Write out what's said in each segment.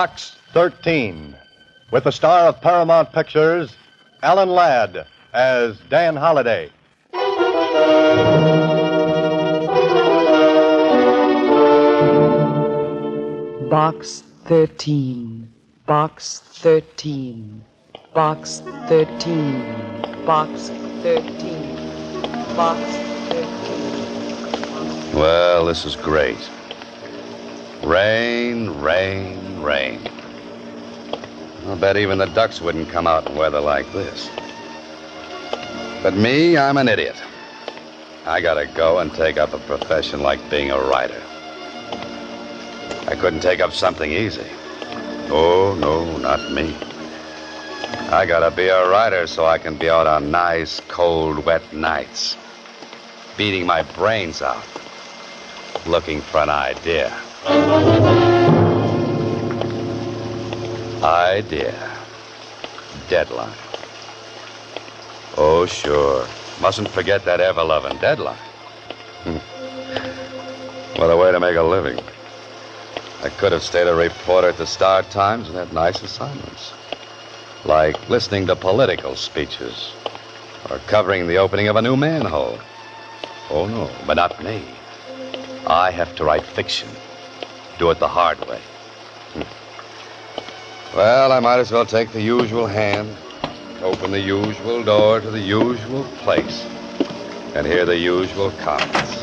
Box 13, with the star of Paramount Pictures, Alan Ladd, as Dan Holliday. Box 13, Box 13, Box 13, Box 13, Box 13. Well, this is great. Rain, rain, rain. I'll bet even the ducks wouldn't come out in weather like this. But me, I'm an idiot. I gotta go and take up a profession like being a writer. I couldn't take up something easy. Oh, no, not me. I gotta be a writer so I can be out on nice, cold, wet nights, beating my brains out, looking for an idea. Idea. Deadline. Oh, sure. Mustn't forget that ever-loving deadline. What a way to make a living. I could have stayed a reporter at the Star Times and had nice assignments, like listening to political speeches or covering the opening of a new manhole. Oh, no, but not me. I have to write fiction. Do it the hard way. Well, I might as well take the usual hand, open the usual door to the usual place, and hear the usual comments.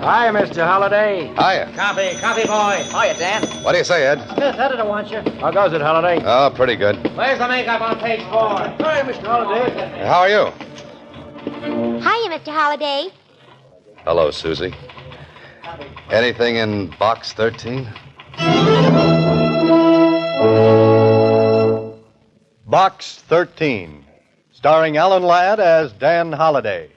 Hiya, Mr. Holliday. Hiya. Coffee, boy. Hiya, Dan. What do you say, Ed? Smith, editor wants you. How goes it, Holliday? Oh, pretty good. Where's the makeup on page 4? Hi, Mr. Holliday. How are you? Hiya, Mr. Holliday. Hello, Susie. Anything in Box 13? Box 13, starring Alan Ladd as Dan Holliday.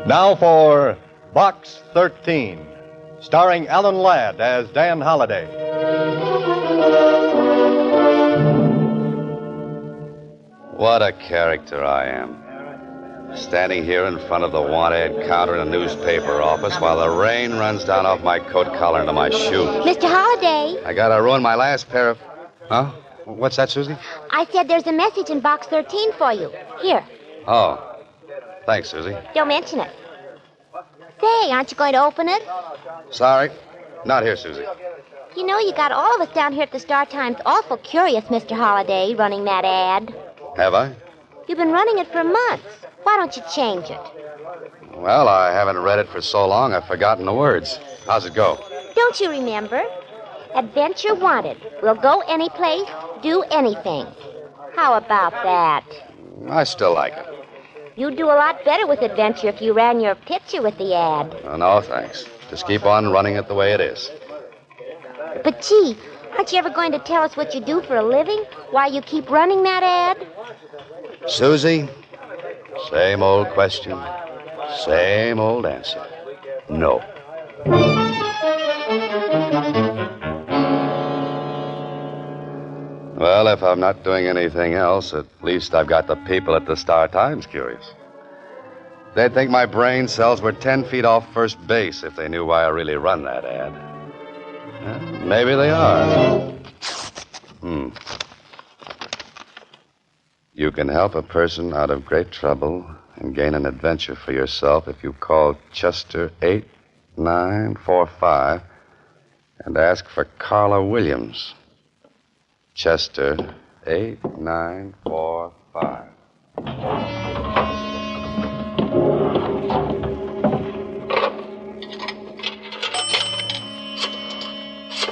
Now for Box 13, starring Alan Ladd as Dan Holliday. What a character I am. Standing here in front of the want-ad counter in a newspaper office while the rain runs down off my coat collar into my shoes. Mr. Holliday, I gotta ruin my last pair of... Huh? What's that, Susie? I said there's a message in Box 13 for you. Here, Oh. Thanks, Susie. don't mention it. Say, aren't you going to open it? Sorry. Not here, Susie. You know, you got all of us down here at the Star Times awful curious, Mr. Holliday, running that ad. Have I? You've been running it for months. Why don't you change it? Well, I haven't read it for so long I've forgotten the words. How's it go? Don't you remember? Adventure wanted. We'll go any place, do anything. How about that? I still like it. You'd do a lot better with adventure if you ran your picture with the ad. Oh, no, thanks. Just keep on running it the way it is. But gee, aren't you ever going to tell us what you do for a living? Why you keep running that ad? Susie, same old question, same old answer. No. Well, if I'm not doing anything else, at least I've got the people at the Star Times curious. They'd think my brain cells were 10 feet off first base if they knew why I really run that ad. Maybe they are. You can help a person out of great trouble and gain an adventure for yourself if you call Chester 8945 and ask for Carla Williams. Chester 8945.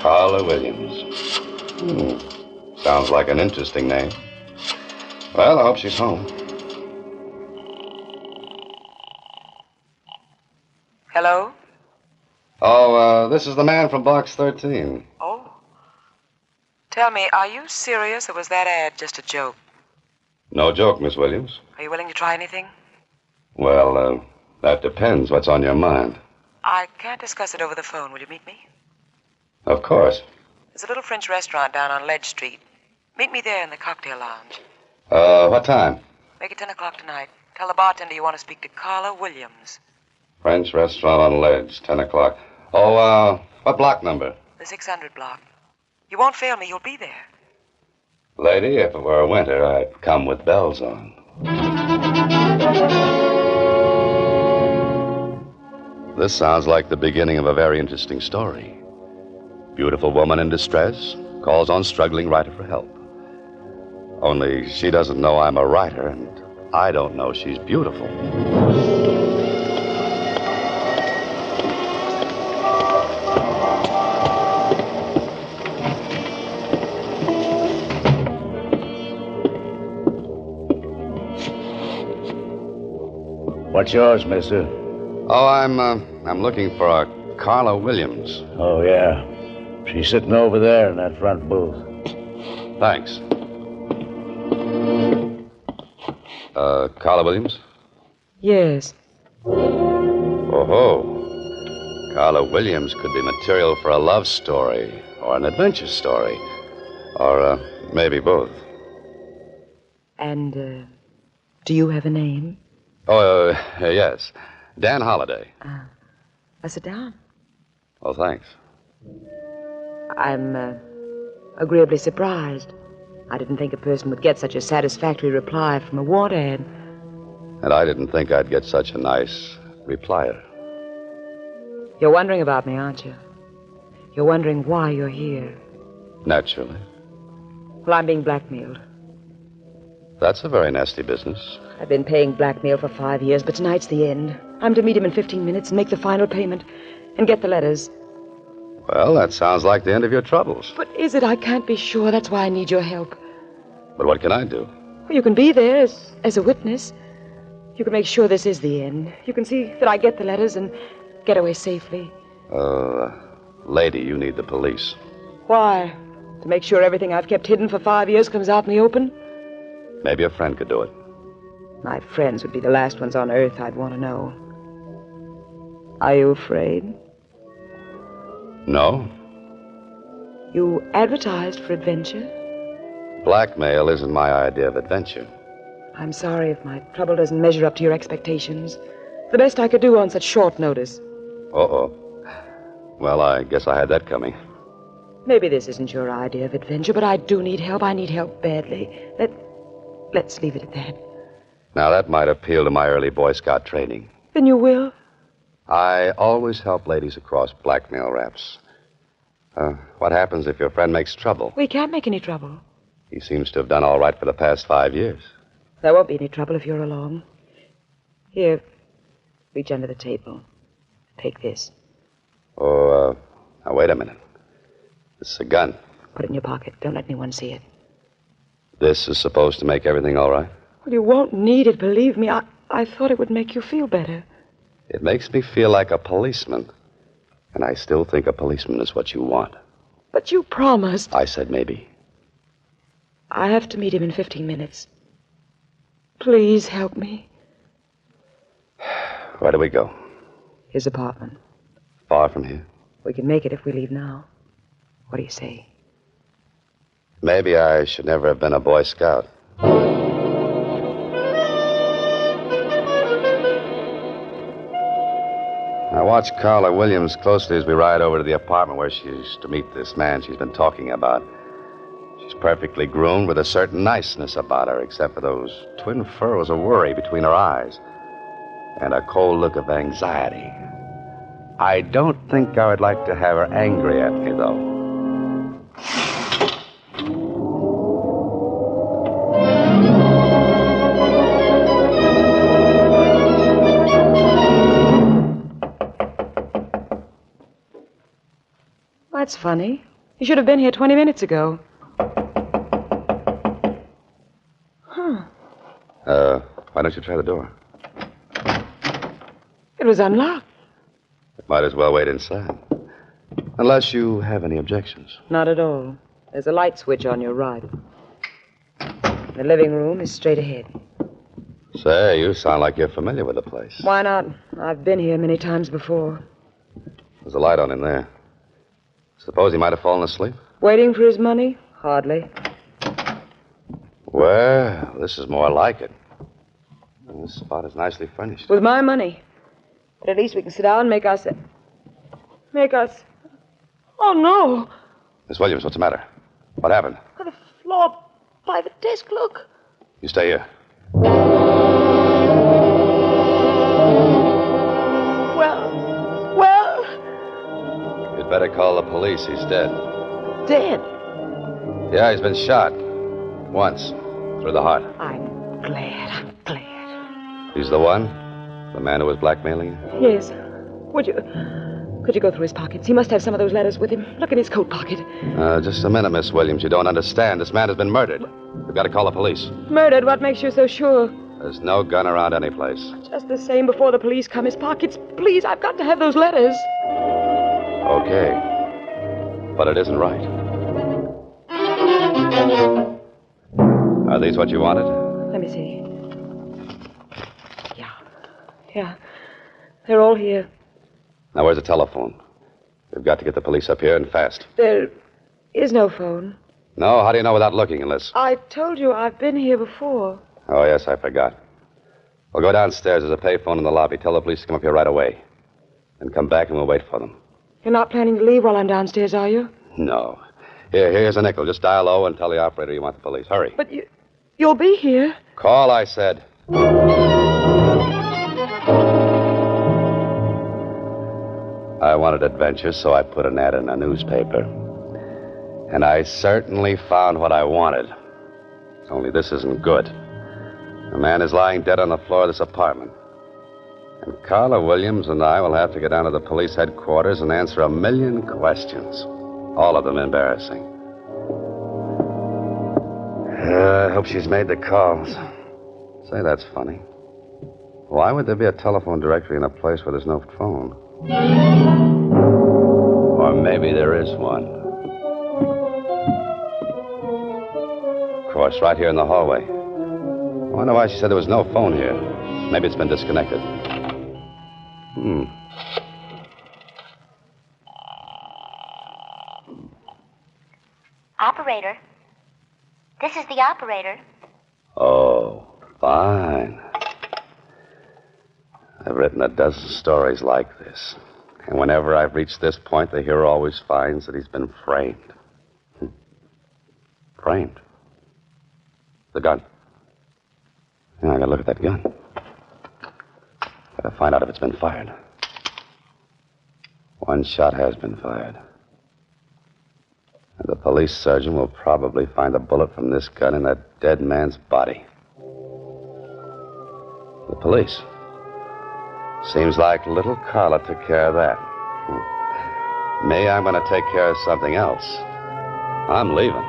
Carla Williams. Sounds like an interesting name. Well, I hope she's home. Hello? Oh, this is the man from Box 13. Oh. Tell me, are you serious or was that ad just a joke? No joke, Miss Williams. Are you willing to try anything? Well, that depends. What's on your mind? I can't discuss it over the phone. Will you meet me? Of course. There's a little French restaurant down on Ledge Street. Meet me there in the cocktail lounge. What time? Make it 10 o'clock tonight. Tell the bartender you want to speak to Carla Williams. French restaurant on Ledge, 10 o'clock. Oh, what block number? The 600 block. You won't fail me. You'll be there. Lady, if it were winter, I'd come with bells on. This sounds like the beginning of a very interesting story. Beautiful woman in distress calls on struggling writer for help. Only she doesn't know I'm a writer, and I don't know she's beautiful. What's yours, mister? Oh, I'm looking for a Carla Williams. Oh, yeah. She's sitting over there in that front booth. Thanks. Carla Williams? Yes. Oh-ho. Carla Williams could be material for a love story or an adventure story. Or maybe both. And, do you have a name? Oh, yes. Dan Holliday. Sit down. Oh, thanks. I'm, agreeably surprised. I didn't think a person would get such a satisfactory reply from a want ad. And I didn't think I'd get such a nice replier. You're wondering about me, aren't you? You're wondering why you're here. Naturally. Well, I'm being blackmailed. That's a very nasty business. I've been paying blackmail for 5 years, but tonight's the end. I'm to meet him in 15 minutes and make the final payment and get the letters. Well, that sounds like the end of your troubles. But is it? I can't be sure. That's why I need your help. But what can I do? Well, you can be there as a witness. You can make sure this is the end. You can see that I get the letters and get away safely. Lady, you need the police. Why? To make sure everything I've kept hidden for 5 years comes out in the open? Maybe a friend could do it. My friends would be the last ones on earth I'd want to know. Are you afraid? No. You advertised for adventure? Blackmail isn't my idea of adventure. I'm sorry if my trouble doesn't measure up to your expectations. The best I could do on such short notice. Uh-oh. Well, I guess I had that coming. Maybe this isn't your idea of adventure, but I do need help. I need help badly. Let's leave it at that. Now, that might appeal to my early Boy Scout training. Then you will? I always help ladies across blackmail raps. What happens if your friend makes trouble? We can't make any trouble. He seems to have done all right for the past 5 years. There won't be any trouble if you're along. Here, reach under the table. Take this. Oh, now, wait a minute. This is a gun. Put it in your pocket. Don't let anyone see it. This is supposed to make everything all right? Well, you won't need it, believe me. I thought it would make you feel better. It makes me feel like a policeman. And I still think a policeman is what you want. But you promised. I said maybe. I have to meet him in 15 minutes. Please help me. Where do we go? His apartment. Far from here? We can make it if we leave now. What do you say? Maybe I should never have been a Boy Scout. I watch Carla Williams closely as we ride over to the apartment where she's to meet this man she's been talking about. She's perfectly groomed with a certain niceness about her, except for those twin furrows of worry between her eyes and a cold look of anxiety. I don't think I would like to have her angry at me, though. That's funny. You should have been here 20 minutes ago. Why don't you try the door? It was unlocked. Might as well wait inside. Unless you have any objections. Not at all. There's a light switch on your right. The living room is straight ahead. Say, you sound like you're familiar with the place. Why not? I've been here many times before. There's a light on in there. Suppose he might have fallen asleep? Waiting for his money? Hardly. Well, this is more like it. This spot is nicely furnished. With my money. But at least we can sit down and make us... Oh, no. Miss Williams, what's the matter? What happened? The floor by the desk, look. You stay here. Well... You'd better call the police. He's dead. Dead. Yeah, he's been shot. Once. Through the heart. I'm glad. He's the one? The man who was blackmailing you? Yes. Could you go through his pockets? He must have some of those letters with him. Look in his coat pocket. Just a minute, Miss Williams. You don't understand. This man has been murdered. We've got to call the police. Murdered? What makes you so sure? There's no gun around any place. Just the same before the police come. His pockets. Please, I've got to have those letters. Okay. But it isn't right. Are these what you wanted? Let me see. Yeah. They're all here. Now, where's the telephone? We've got to get the police up here and fast. There is no phone. No? How do you know without looking unless... I told you I've been here before. Oh, yes, I forgot. We'll go downstairs. There's a payphone in the lobby. Tell the police to come up here right away. Then come back and we'll wait for them. You're not planning to leave while I'm downstairs, are you? No. Here's a nickel. Just dial low and tell the operator you want the police. Hurry. But you'll be here. Call, I said. I wanted adventure, so I put an ad in a newspaper. And I certainly found what I wanted. Only this isn't good. A man is lying dead on the floor of this apartment. And Carla Williams and I will have to get down to the police headquarters and answer 1,000,000 questions. All of them embarrassing. I hope she's made the calls. Say, that's funny. Why would there be a telephone directory in a place where there's no phone? Or maybe there is one. Of course, right here in the hallway. I wonder why she said there was no phone here. Maybe it's been disconnected. Operator. This is the operator. Oh, fine. I've written a dozen stories like this. And whenever I've reached this point, the hero always finds that he's been framed. Framed? The gun. Yeah, I gotta look at that gun. Gotta find out if it's been fired. One shot has been fired. And the police surgeon will probably find a bullet from this gun in that dead man's body. The police. Seems like little Carla took care of that. Me, I'm going to take care of something else. I'm leaving.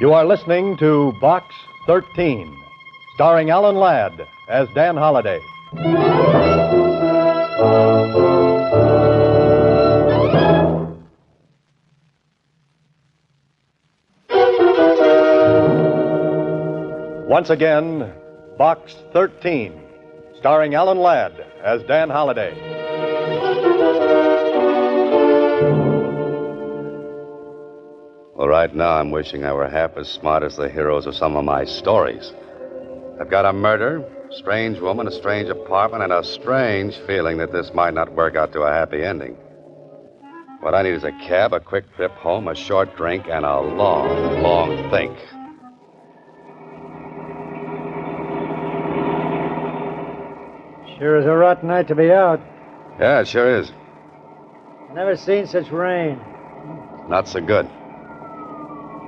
You are listening to Box 13, starring Alan Ladd as Dan Holliday. Once again, Box 13, starring Alan Ladd as Dan Holliday. Well, right now I'm wishing I were half as smart as the heroes of some of my stories. I've got a murder, a strange woman, a strange apartment, and a strange feeling that this might not work out to a happy ending. What I need is a cab, a quick trip home, a short drink, and a long, long think. Sure is a rotten night to be out. Yeah, it sure is. Never seen such rain. Not so good.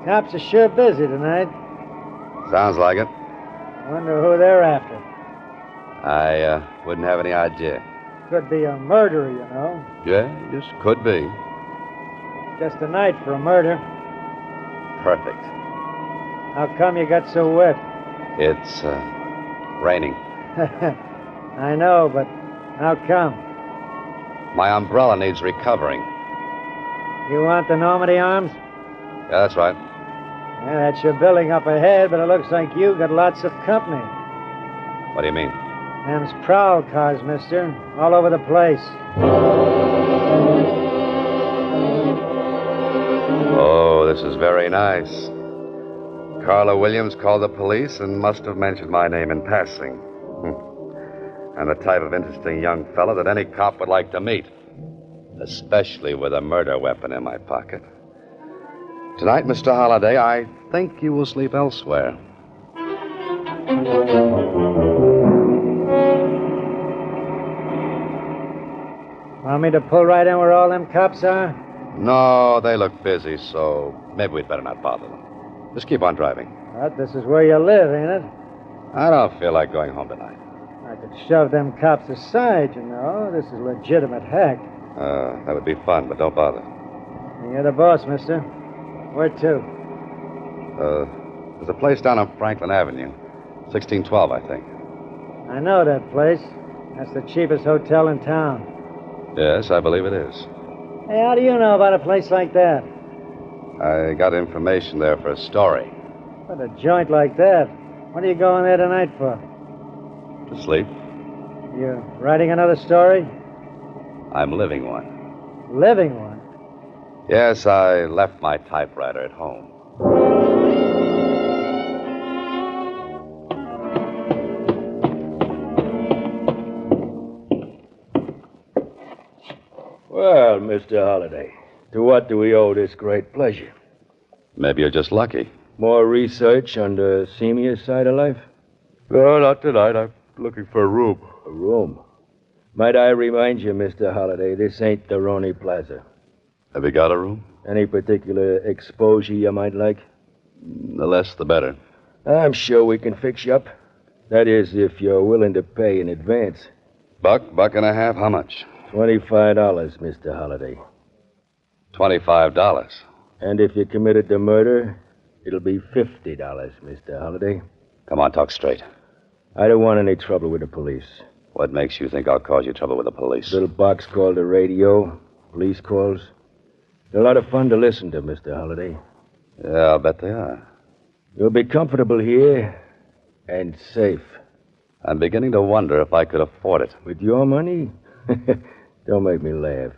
Cops are sure busy tonight. Sounds like it. Wonder who they're after. I wouldn't have any idea. Could be a murderer, you know. Yeah, just could be. Just a night for a murder. Perfect. How come you got so wet? It's raining. I know, but how come? My umbrella needs recovering. You want the Normandy arms? Yeah, that's right. Yeah, that's your building up ahead, but it looks like you got lots of company. What do you mean? Them's prowl cars, mister. All over the place. This is very nice. Carla Williams called the police and must have mentioned my name in passing. I'm the type of interesting young fellow that any cop would like to meet, especially with a murder weapon in my pocket. Tonight, Mr. Holliday, I think you will sleep elsewhere. Want me to pull right in where all them cops are? No, they look busy, so maybe we'd better not bother them. Just keep on driving. But this is where you live, ain't it? I don't feel like going home tonight. I could shove them cops aside, you know. This is legitimate hack. That would be fun, but don't bother. You're the boss, mister. Where to? There's a place down on Franklin Avenue. 1612, I think. I know that place. That's the cheapest hotel in town. Yes, I believe it is. Hey, how do you know about a place like that? I got information there for a story. But a joint like that, what are you going there tonight for? To sleep? You writing another story? I'm living one. Living one? Yes, I left my typewriter at home. Well, Mr. Holliday, to what do we owe this great pleasure? Maybe you're just lucky. More research on the seamier side of life? No, not tonight. I'm looking for a room. A room. Might I remind you, Mr. Holliday, this ain't the Roney Plaza. Have you got a room? Any particular exposure you might like? The less, the better. I'm sure we can fix you up. That is, if you're willing to pay in advance. Buck and a half? How much? $25, Mr. Holliday. $25. And if you committed the murder, it'll be $50, Mr. Holliday. Come on, talk straight. I don't want any trouble with the police. What makes you think I'll cause you trouble with the police? Little box called the radio, police calls. They're a lot of fun to listen to, Mr. Holliday. Yeah, I'll bet they are. You'll be comfortable here and safe. I'm beginning to wonder if I could afford it. With your money? Don't make me laugh.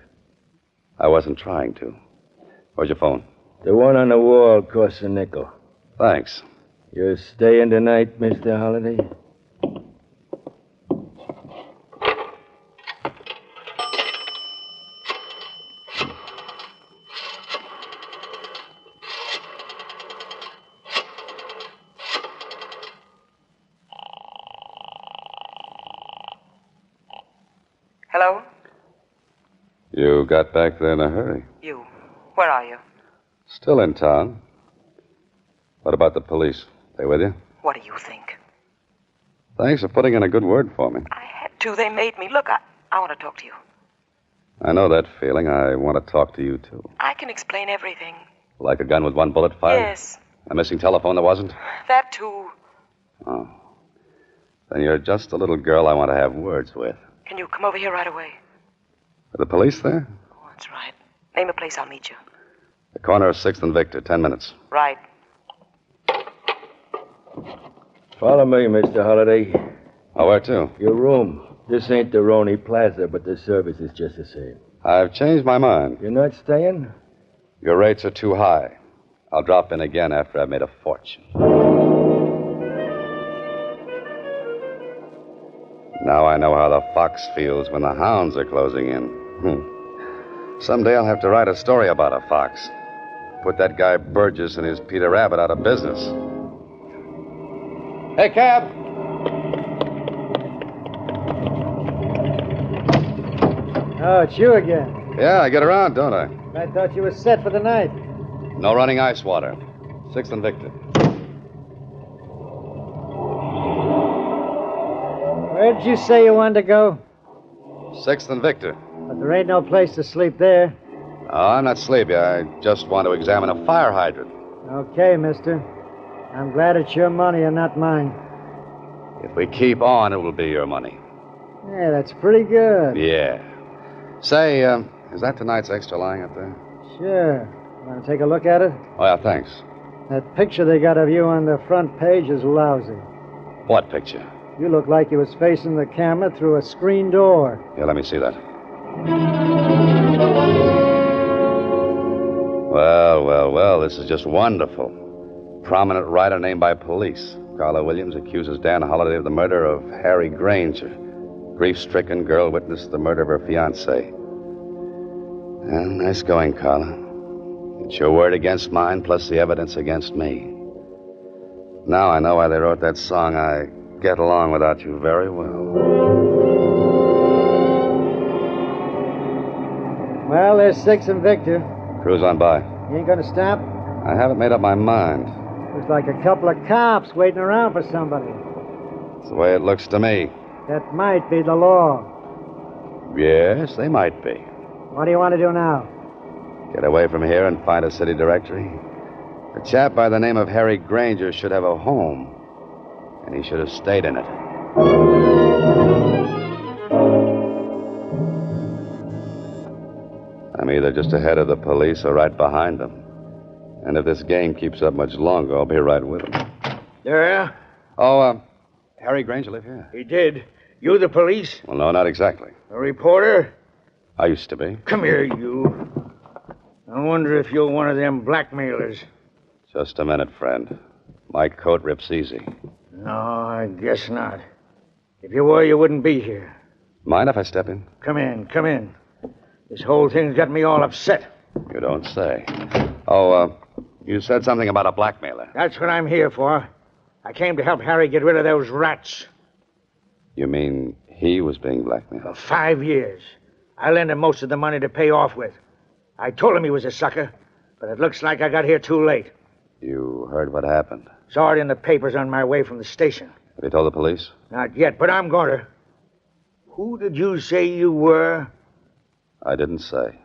I wasn't trying to. Where's your phone? The one on the wall costs a nickel. Thanks. You're staying tonight, Mr. Holliday? Hello? You got back there in a hurry. You. Where are you? Still in town. What about the police? They with you? What do you think? Thanks for putting in a good word for me. I had to. They made me. Look, I want to talk to you. I know that feeling. I want to talk to you, too. I can explain everything. Like a gun with one bullet fired? Yes. A missing telephone that wasn't? That, too. Oh. Then you're just a little girl I want to have words with. Can you come over here right away? Are the police there? Oh, that's right. Name a place, I'll meet you. The corner of 6th and Victor, 10 minutes. Right. Follow me, Mr. Holliday. Oh, where to? Your room. This ain't the Roney Plaza, but the service is just the same. I've changed my mind. You're not staying? Your rates are too high. I'll drop in again after I've made a fortune. Now I know how the fox feels when the hounds are closing in. Someday I'll have to write a story about a fox. Put that guy Burgess and his Peter Rabbit out of business. Hey, cab! Oh, it's you again. Yeah, I get around, don't I? I thought you were set for the night. No running ice water. 6th and Victor. Where did you say you wanted to go? 6th and Victor. But there ain't no place to sleep there. Oh, I'm not sleepy. I just want to examine a fire hydrant. Okay, mister. I'm glad it's your money and not mine. If we keep on, it will be your money. Yeah, that's pretty good. Yeah. Say, is that tonight's extra lying up there? Sure. Want to take a look at it? Oh, yeah, thanks. That picture they got of you on the front page is lousy. What picture? You look like you was facing the camera through a screen door. Yeah, let me see that. Well, this is just wonderful. Prominent writer named by police. Carla Williams accuses Dan Holliday of the murder of Harry Granger. Grief-stricken girl witnessed the murder of her fiancé. Well, nice going, Carla. It's your word against mine, plus the evidence against me. Now I know why they wrote that song, I Get Along Without You very well. Well, there's Six and Victor. Cruise on by. You ain't gonna stop? I haven't made up my mind. Looks like a couple of cops waiting around for somebody. It's the way it looks to me. That might be the law. Yes, they might be. What do you want to do now? Get away from here and find a city directory. A chap by the name of Harry Granger should have a home, and he should have stayed in it. I'm either just ahead of the police or right behind them. And if this game keeps up much longer, I'll be right with them. There? Oh, Harry Granger live here? He did. You the police? Well, no, not exactly. A reporter? I used to be. Come here, you. I wonder if you're one of them blackmailers. Just a minute, friend. My coat rips easy. No, I guess not. If you were, you wouldn't be here. Mind if I step in? Come in. This whole thing's got me all upset. You don't say. Oh, you said something about a blackmailer. That's what I'm here for. I came to help Harry get rid of those rats. You mean he was being blackmailed? For 5 years. I lent him most of the money to pay off with. I told him he was a sucker, but it looks like I got here too late. You heard what happened? Saw it in the papers on my way from the station. Have you told the police? Not yet, but I'm going to. Who did you say you were? I didn't say.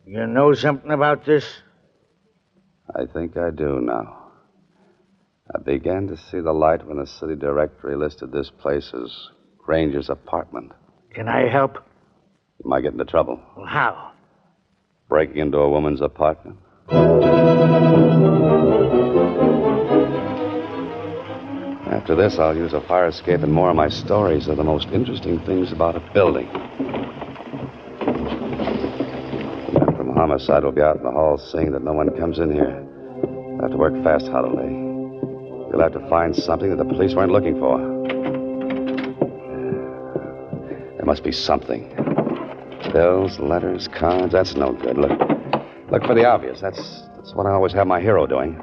You know something about this? I think I do now. I began to see the light when the city directory listed this place as Granger's apartment. Can I help? You might get into trouble. Well, how? Breaking into a woman's apartment. After this, I'll use a fire escape, and more of my stories are the most interesting things about a building. The men from homicide will be out in the hall seeing that no one comes in here. You'll have to work fast, Holiday. You'll have to find something that the police weren't looking for. There must be something. Bills, letters, cards, that's no good. Look for the obvious. That's what I always have my hero doing.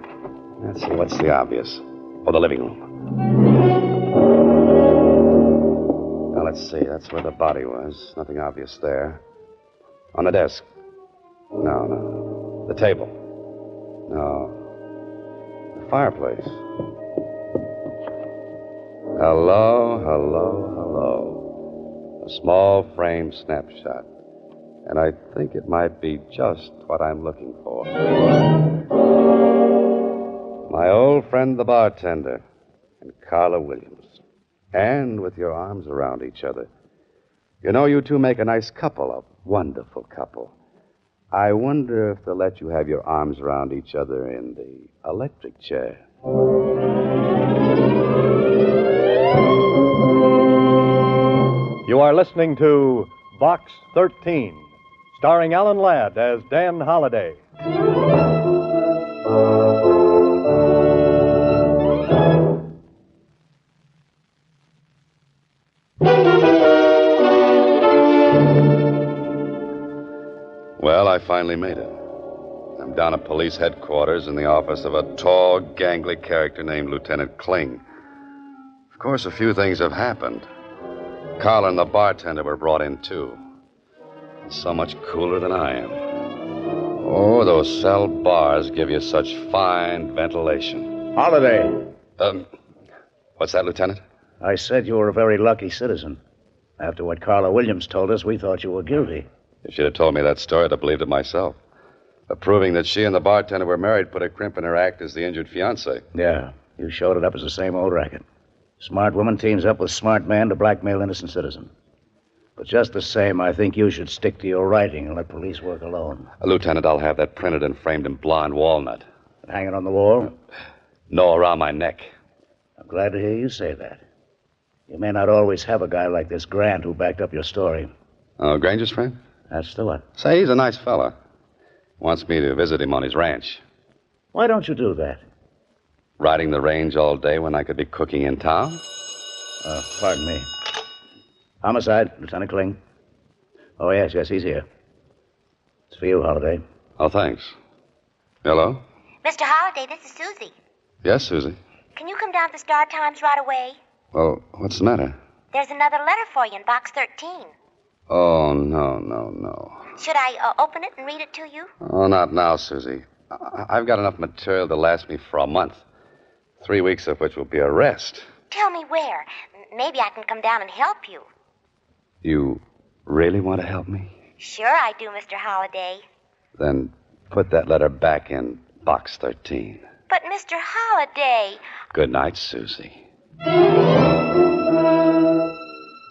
Let's see, what's the obvious? Oh, the living room. Now, let's see. That's where the body was. Nothing obvious there. On the desk. No. The table. No. The fireplace. Hello. A small frame snapshot. And I think it might be just what I'm looking for. My old friend, the bartender, and Carla Williams. And with your arms around each other. You know, you two make a nice couple, a wonderful couple. I wonder if they'll let you have your arms around each other in the electric chair. You are listening to Box 13, starring Alan Ladd as Dan Holliday. Well, I finally made it. I'm down at police headquarters in the office of a tall, gangly character named Lieutenant Kling. Of course, a few things have happened. Carla and the bartender were brought in, too. So much cooler than I am. Oh, those cell bars give you such fine ventilation. Holiday. What's that, Lieutenant? I said you were a very lucky citizen. After what Carla Williams told us, we thought you were guilty. If she'd have told me that story, I'd have believed it myself. But proving that she and the bartender were married put a crimp in her act as the injured fiancé. Yeah, you showed it up as the same old racket. Smart woman teams up with smart man to blackmail innocent citizen. But just the same, I think you should stick to your writing and let police work alone. Lieutenant, I'll have that printed and framed in blonde walnut. Hang it on the wall? No, around my neck. I'm glad to hear you say that. You may not always have a guy like this Grant who backed up your story. Oh, Granger's friend? That's the one. Say, he's a nice fella. Wants me to visit him on his ranch. Why don't you do that? Riding the range all day when I could be cooking in town? Pardon me. Homicide, Lieutenant Kling. Oh, yes, he's here. It's for you, Holliday. Oh, thanks. Hello? Mr. Holliday, this is Susie. Yes, Susie. Can you come down to the Star Times right away? Well, what's the matter? There's another letter for you in box 13. Oh, no. Should I open it and read it to you? Oh, not now, Susie. I've got enough material to last me for a month. 3 weeks of which will be a rest. Tell me where. Maybe I can come down and help you. You really want to help me? Sure I do, Mr. Holliday. Then put that letter back in box 13. But, Mr. Holliday... Good night, Susie.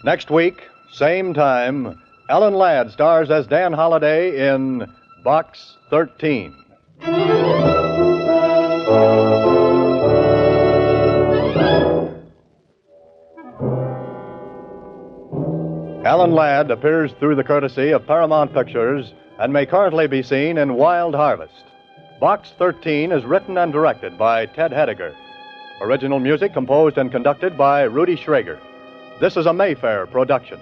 Next week, same time, Alan Ladd stars as Dan Holliday in Box 13. Alan Ladd appears through the courtesy of Paramount Pictures and may currently be seen in Wild Harvest. Box 13 is written and directed by Ted Hediger. Original music composed and conducted by Rudy Schrager. This is a Mayfair production.